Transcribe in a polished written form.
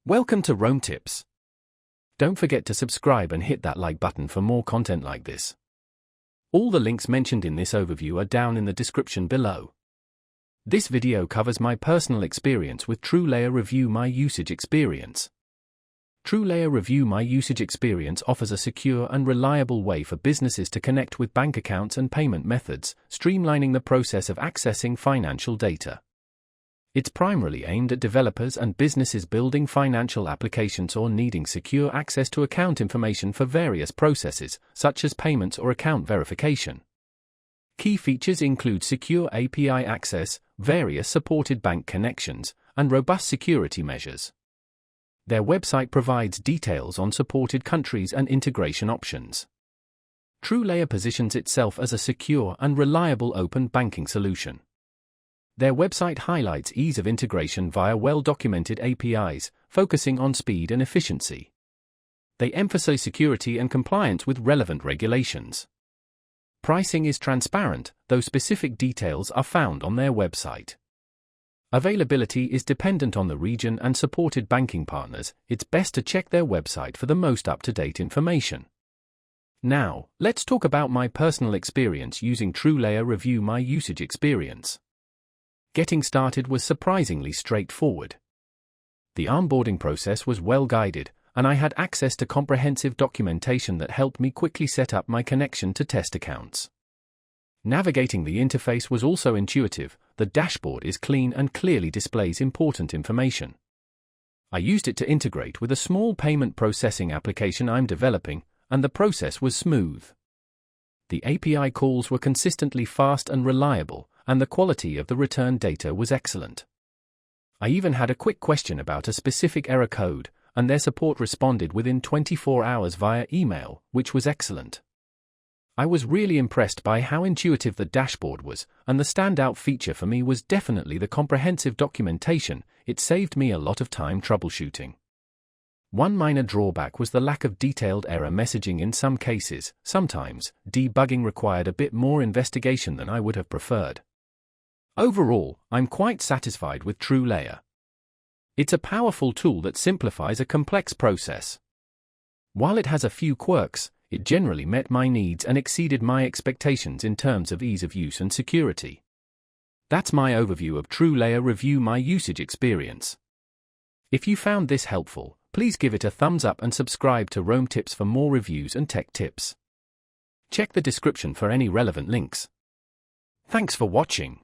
Welcome to Rome Tips. Don't forget to subscribe and hit that like button for more content like this. All the links mentioned in this overview are down in the description below. This video covers my personal experience with TrueLayer Review My Usage Experience. TrueLayer Review My Usage Experience offers a secure and reliable way for businesses to connect with bank accounts and payment methods, streamlining the process of accessing financial data. It's primarily aimed at developers and businesses building financial applications or needing secure access to account information for various processes, such as payments or account verification. Key features include secure API access, various supported bank connections, and robust security measures. Their website provides details on supported countries and integration options. TrueLayer positions itself as a secure and reliable open banking solution. Their website highlights ease of integration via well-documented APIs, focusing on speed and efficiency. They emphasize security and compliance with relevant regulations. Pricing is transparent, though specific details are found on their website. Availability is dependent on the region and supported banking partners. It's best to check their website for the most up-to-date information. Now, let's talk about my personal experience using TrueLayer Review My Usage Experience. Getting started was surprisingly straightforward. The onboarding process was well guided, and I had access to comprehensive documentation that helped me quickly set up my connection to test accounts. Navigating the interface was also intuitive. The dashboard is clean and clearly displays important information. I used it to integrate with a small payment processing application I'm developing, and the process was smooth. The API calls were consistently fast and reliable, and the quality of the return data was excellent. I even had a quick question about a specific error code, and their support responded within 24 hours via email, which was excellent. I was really impressed by how intuitive the dashboard was, and the standout feature for me was definitely the comprehensive documentation. It saved me a lot of time troubleshooting. One minor drawback was the lack of detailed error messaging in some cases. Sometimes, debugging required a bit more investigation than I would have preferred. Overall, I'm quite satisfied with TrueLayer. It's a powerful tool that simplifies a complex process. While it has a few quirks, it generally met my needs and exceeded my expectations in terms of ease of use and security. That's my overview of TrueLayer Review My Usage Experience. If you found this helpful, please give it a thumbs up and subscribe to Rome Tips for more reviews and tech tips. Check the description for any relevant links. Thanks for watching.